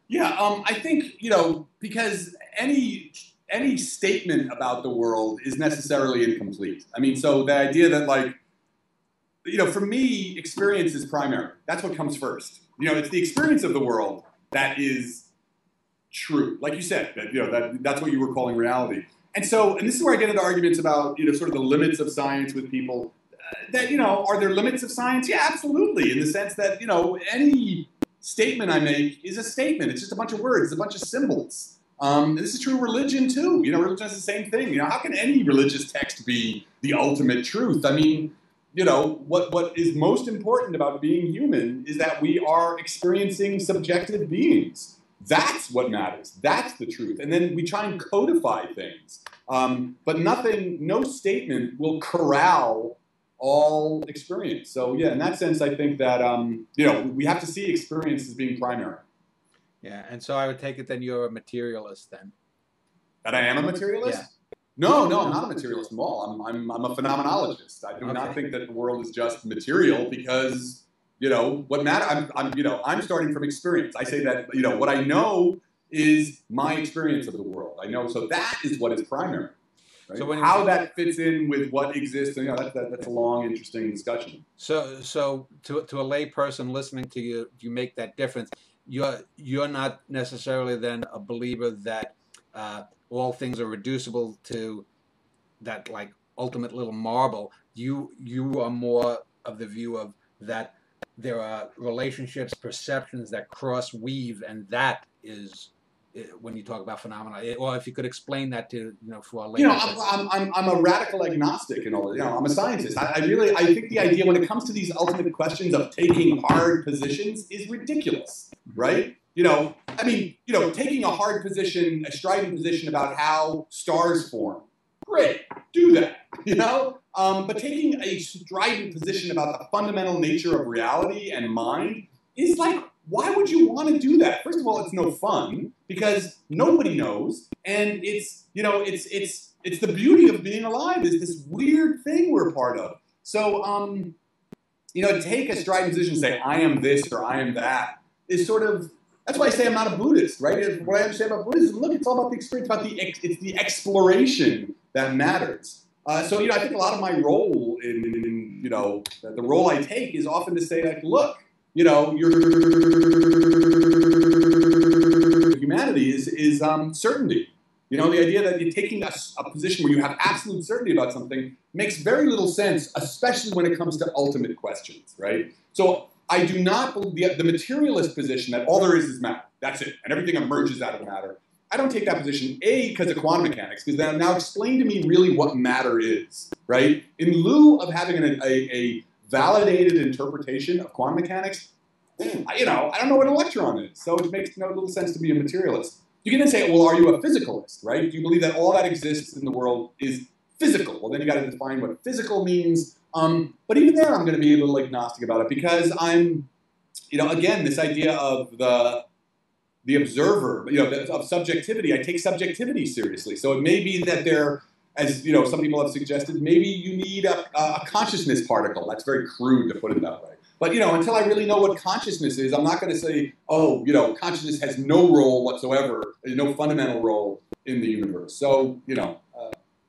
Yeah, I think, you know, because any statement about the world is necessarily incomplete. I mean, so the idea that, like, you know, for me, experience is primary. That's what comes first. You know, it's the experience of the world that is true. Like you said, that, you know, that's what you were calling reality. And so, and this is where I get into arguments about, you know, sort of the limits of science with people. That, you know, are there limits of science? Yeah, absolutely. In the sense that, you know, any statement I make is a statement. It's just a bunch of words, it's a bunch of symbols. And this is true of religion too. You know, religion is the same thing. You know, how can any religious text be the ultimate truth? I mean, you know, what is most important about being human is that we are experiencing subjective beings. That's what matters. That's the truth. And then we try and codify things. But no statement will corral all experience. So yeah, in that sense, I think that, you know, we have to see experience as being primary. Yeah, and so I would take it then you're a materialist then. That I am a materialist? Yeah. No, I'm not a materialist at all. I'm a phenomenologist. I do not think that the world is just material because, you know, what matters, I'm starting from experience. I say that, you know, what I know is my experience of the world. I know, so that is what is primary. Right? So how that fits in with what exists, you know, that's a long, interesting discussion. So to a lay person listening to you, you make that difference. You're not necessarily then a believer that all things are reducible to that, like, ultimate little marble. You are more of the view of that there are relationships, perceptions that cross weave, and that is when you talk about phenomena. Or if you could explain that to, you know, for our lay. You know, I'm a radical agnostic and all. You know, I'm a scientist. I think the idea when it comes to these ultimate questions of taking hard positions is ridiculous, right? You know, I mean, you know, taking a hard position, a strident position about how stars form, great, do that, you know? But taking a strident position about the fundamental nature of reality and mind is like, why would you want to do that? First of all, it's no fun because nobody knows, and it's, you know, it's the beauty of being alive is this weird thing we're a part of. So, you know, take a strident position and say, I am this or I am that, is sort of, That's why I say I'm not a Buddhist, right? What I understand about Buddhism, look, it's all about the experience, it's the exploration that matters. So, I think a lot of my role in the role I take is often to say, like, look, your humanity is certainty. The idea that you're taking a position where you have absolute certainty about something makes very little sense, especially when it comes to ultimate questions, right? So I do not believe the materialist position that all there is matter. That's it. And everything emerges out of matter. I don't take that position, A, because of quantum mechanics, because then now explain to me really what matter is, right? In lieu of having a validated interpretation of quantum mechanics, I don't know what an electron is. So it makes no little sense to be a materialist. You can then say, well, are you a physicalist, right? Do you believe that all that exists in the world is physical? Well, then you got to define what physical means. But even there, I'm going to be a little agnostic about it because I'm, again, this idea of the observer, of subjectivity. I take subjectivity seriously. So it may be that there, as some people have suggested, maybe you need a consciousness particle. That's very crude to put it that way. But, until I really know what consciousness is, I'm not going to say, oh, consciousness has no role whatsoever, no fundamental role in the universe. So,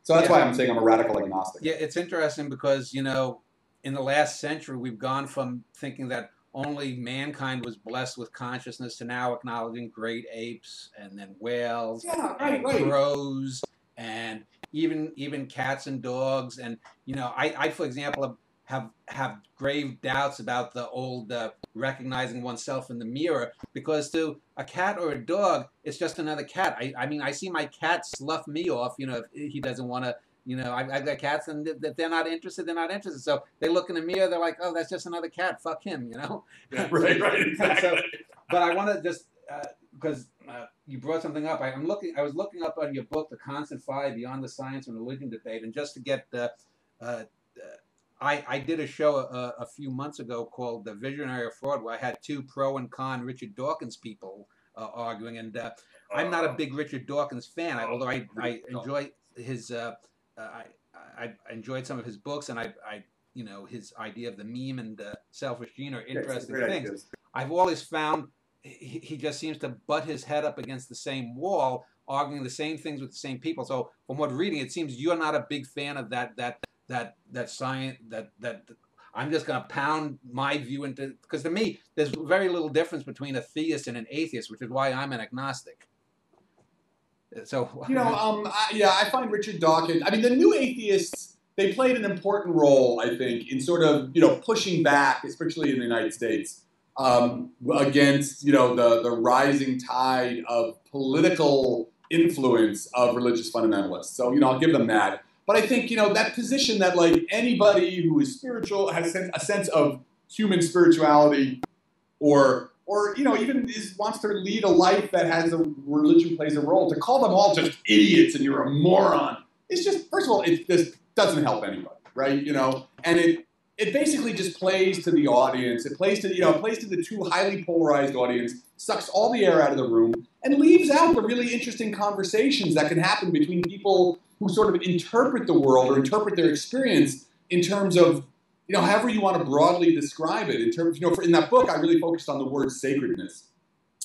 so that's why I'm saying I'm a radical agnostic. Yeah, it's interesting because, in the last century, we've gone from thinking that only mankind was blessed with consciousness to now acknowledging great apes and then whales and crows and even cats and dogs. And, I for example, have grave doubts about the old recognizing oneself in the mirror, because to a cat or a dog, it's just another cat. I mean, I see my cat slough me off, if he doesn't want to, I've got cats and if they're not interested, they're not interested. So they look in the mirror, they're like, oh, that's just another cat. Fuck him, Yeah, right, exactly. So, but I want to just, because you brought something up. I was looking up on your book, The Constant Fight, Beyond the Science and Religion Debate, and just to get I did a show a few months ago called The Visionary of Fraud, where I had two pro and con Richard Dawkins people arguing. And I'm not a big Richard Dawkins fan, although I enjoy his, I enjoyed some of his books, and I his idea of the meme and selfish gene are interesting things. Ideas. I've always found he just seems to butt his head up against the same wall, arguing the same things with the same people. So from what reading, it seems you're not a big fan of that science, that I'm just going to pound my view into, because to me there's very little difference between a theist and an atheist, which is why I'm an agnostic. So I find Richard Dawkins, I mean, the new atheists, they played an important role, I think, in sort of pushing back, especially in the United States, against the rising tide of political influence of religious fundamentalists. So I'll give them that. But I think, that position that, like, anybody who is spiritual, has a sense of human spirituality, or even wants to lead a life that has a religion plays a role, to call them all just idiots and you're a moron, it's just, first of all, it just doesn't help anybody, right? And it basically just plays to the audience. It plays to, the too highly polarized audience, sucks all the air out of the room, and leaves out the really interesting conversations that can happen between people who sort of interpret the world or interpret their experience in terms of, however you want to broadly describe it. In terms, in that book, I really focused on the word sacredness,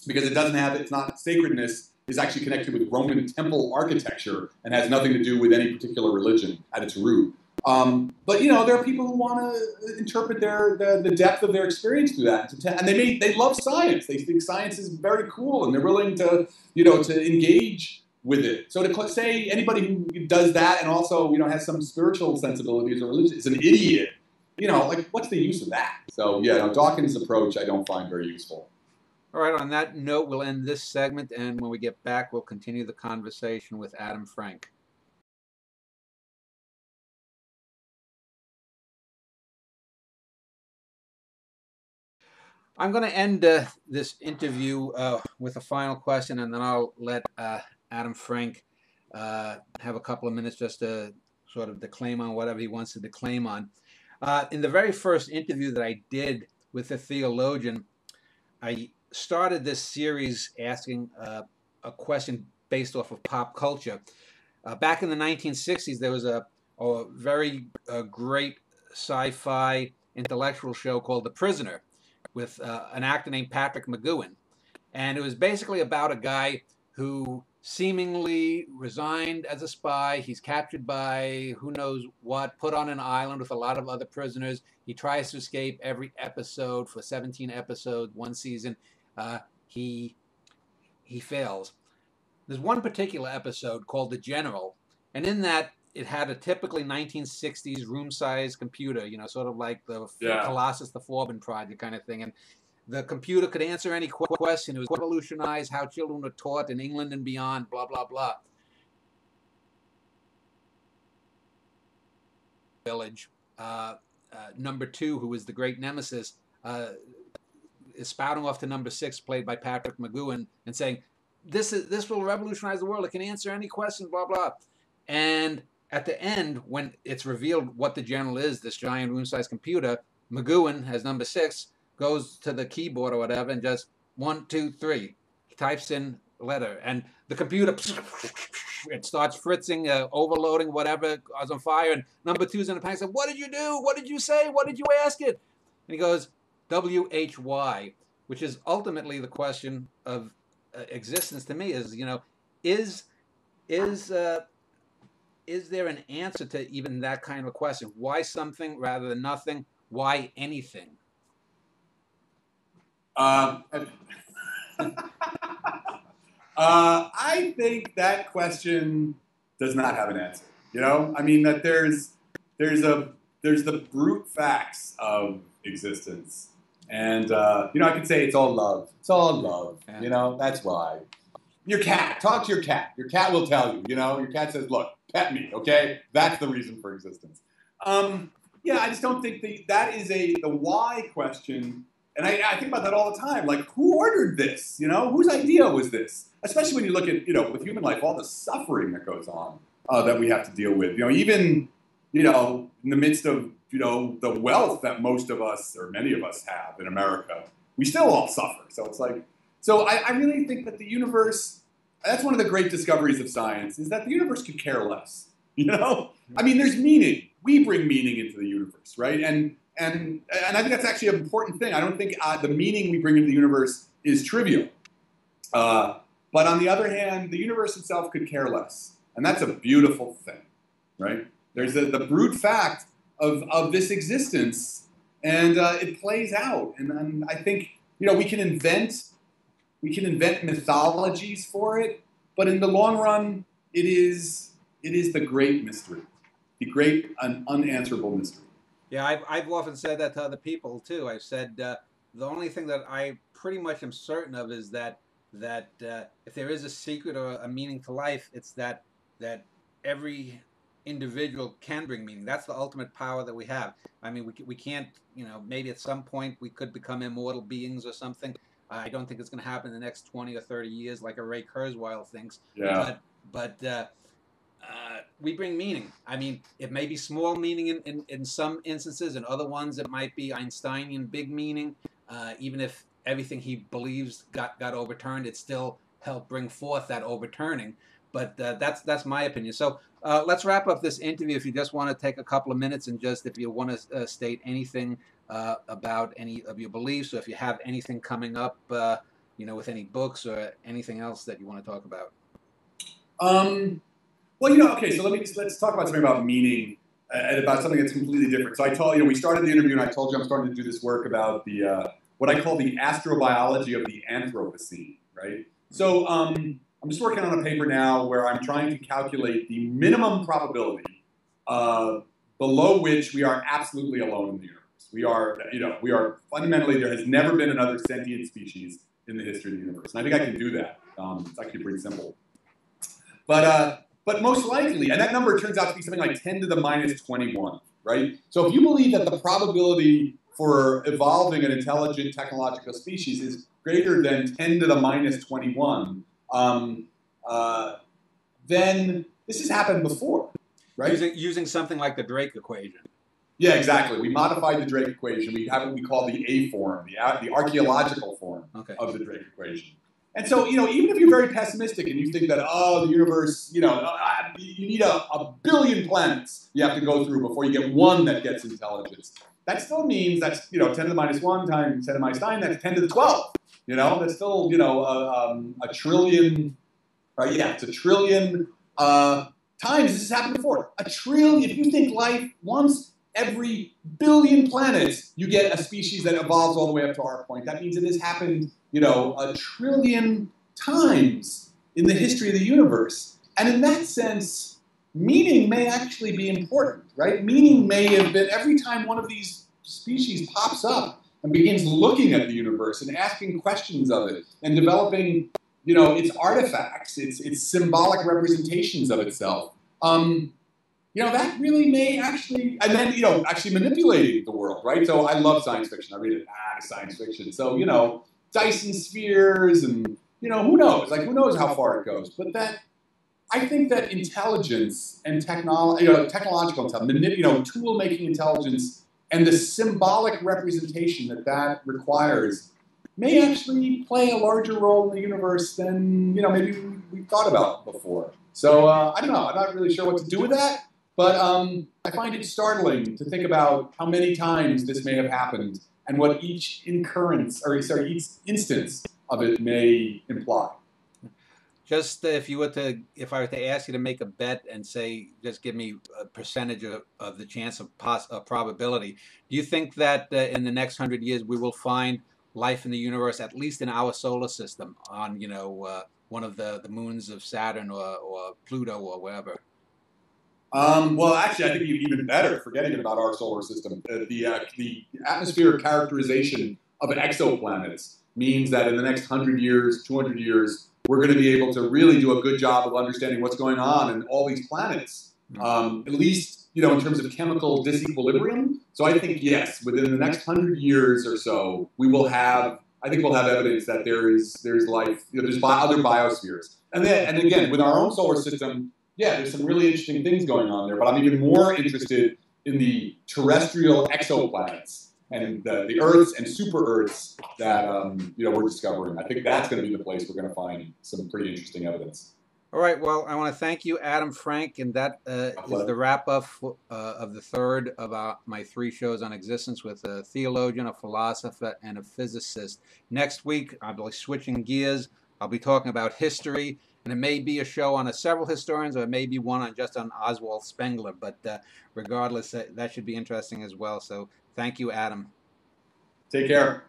because it's not sacredness is actually connected with Roman temple architecture and has nothing to do with any particular religion at its root. But there are people who want to interpret the depth of their experience through that, and they love science. They think science is very cool, and they're willing to to engage with it. So to say anybody who does that and also has some spiritual sensibilities or religion is an idiot, like, what's the use of that? So Dawkins' approach I don't find very useful. All right, on that note, we'll end this segment, and when we get back, we'll continue the conversation with Adam Frank. I'm going to end this interview with a final question, and then I'll let Adam Frank have a couple of minutes just to sort of declaim on whatever he wants to declaim on. In the very first interview that I did with a theologian, I started this series asking a question based off of pop culture. Back in the 1960s, there was a very great sci-fi intellectual show called The Prisoner, with an actor named Patrick McGowan. And it was basically about a guy who seemingly resigned as a spy. He's captured by who knows what, put on an island with a lot of other prisoners. He tries to escape every episode for 17 episodes, one season. He fails. There's one particular episode called The General, and in that it had a typically 1960s room-sized computer, sort of like the Colossus, the Forbin project kind of thing. And the computer could answer any question. It was revolutionized how children were taught in England and beyond, blah, blah, blah. Village. Number 2, who is the great nemesis, is spouting off to number 6, played by Patrick McGowan, and saying, this will revolutionize the world. It can answer any question, blah, blah. And at the end, when it's revealed what the General is, this giant room-sized computer, McGowan, as number 6, goes to the keyboard or whatever and just 1, 2, 3. He types in a letter, and the computer, it starts fritzing, overloading, whatever, is on fire. And number 2's in a panic. Said, "What did you do? What did you say? What did you ask it?" And he goes, "WHY," which is ultimately the question of existence to me. Is there an answer to even that kind of a question? Why something rather than nothing? Why anything? I think that question does not have an answer. I mean that there's the brute facts of existence, and I could say it's all love. It's all love. Yeah. That's why. Your cat. Talk to your cat. Your cat will tell you. Your cat says, "Look, pet me." Okay, that's the reason for existence. Yeah, I just don't think that is the why question. And I think about that all the time. Like, who ordered this? Whose idea was this? Especially when you look at, with human life, all the suffering that goes on that we have to deal with. Even, in the midst of, the wealth that most of us, or many of us have in America, we still all suffer. So it's like, I really think that the universe, that's one of the great discoveries of science, is that the universe could care less. I mean, there's meaning. We bring meaning into the universe, right? And I think that's actually an important thing. I don't think the meaning we bring into the universe is trivial. But on the other hand, the universe itself could care less. And that's a beautiful thing, right? There's the brute fact of this existence, and it plays out. And I think, we can invent mythologies for it, but in the long run, it is the great mystery, the great unanswerable mystery. Yeah, I've often said that to other people too. I've said the only thing that I pretty much am certain of is that if there is a secret or a meaning to life, it's that every individual can bring meaning. That's the ultimate power that we have. I mean, we can't, maybe at some point we could become immortal beings or something. I don't think it's going to happen in the next 20 or 30 years like a Ray Kurzweil thinks. Yeah. But we bring meaning. I mean, it may be small meaning in some instances. In other ones, it might be Einsteinian big meaning. Even if everything he believes got overturned, it still helped bring forth that overturning. But that's my opinion. So let's wrap up this interview. If you just want to take a couple of minutes and just, if you want to state anything about any of your beliefs, or if you have anything coming up, with any books or anything else that you want to talk about. Well, okay, so let's talk about something about meaning and about something that's completely different. So I told we started the interview and I told you I'm starting to do this work about the what I call the astrobiology of the Anthropocene, right? So I'm just working on a paper now where I'm trying to calculate the minimum probability below which we are absolutely alone in the universe. We are fundamentally, there has never been another sentient species in the history of the universe. And I think I can do that. It's actually pretty simple. But most likely, and that number turns out to be something like 10 to the minus 21, right? So if you believe that the probability for evolving an intelligent technological species is greater than 10 to the minus 21, then this has happened before, right? Using something like the Drake equation. Yeah, exactly. We modified the Drake equation. We have what we call the A form, the archaeological form of the Drake equation. And so, even if you're very pessimistic and you think that, oh, the universe, you need a billion planets you have to go through before you get one that gets intelligence. That still means that's, 10 to the minus 1 times 10 to the minus 9, that's 10 to the 12. That's still, a trillion, it's a trillion times this has happened before. A trillion, if you think life once every billion planets, you get a species that evolves all the way up to our point. That means it has happened, a trillion times in the history of the universe. And in that sense, meaning may actually be important, right? Meaning may have been, every time one of these species pops up and begins looking at the universe and asking questions of it and developing, its artifacts, its symbolic representations of itself, that really may actually, and then, actually manipulating the world, right? So I love science fiction. I read a lot of science fiction. So, Dyson spheres and, who knows? Like, who knows how far it goes? But I think that intelligence and technological intelligence, tool-making intelligence and the symbolic representation that requires may actually play a larger role in the universe than, maybe we thought about before. So, I don't know. I'm not really sure what to do with that. But I find it startling to think about how many times this may have happened and what each instance of it may imply. Just if I were to ask you to make a bet and say, just give me a percentage of the chance of probability, do you think that in the next 100 years we will find life in the universe, at least in our solar system, on one of the moons of Saturn or Pluto or wherever? Well, actually, I think even better, forgetting about our solar system, the atmospheric characterization of exoplanets means that in the next 100 years, 200 years, we're going to be able to really do a good job of understanding what's going on in all these planets, at least, in terms of chemical disequilibrium. So I think, yes, within the next 100 years or so, we'll have evidence that there's life, there's other biospheres. And again, with our own solar system, there's some really interesting things going on there, but I'm even more interested in the terrestrial exoplanets and the Earths and super Earths that we're discovering. I think that's going to be the place we're going to find some pretty interesting evidence. All right. Well, I want to thank you, Adam Frank, and that is the wrap-up of the third of my 3 shows on existence with a theologian, a philosopher, and a physicist. Next week, I'll be switching gears. I'll be talking about history. And it may be a show on several historians, or it may be one just on Oswald Spengler. But regardless, that should be interesting as well. So thank you, Adam. Take care.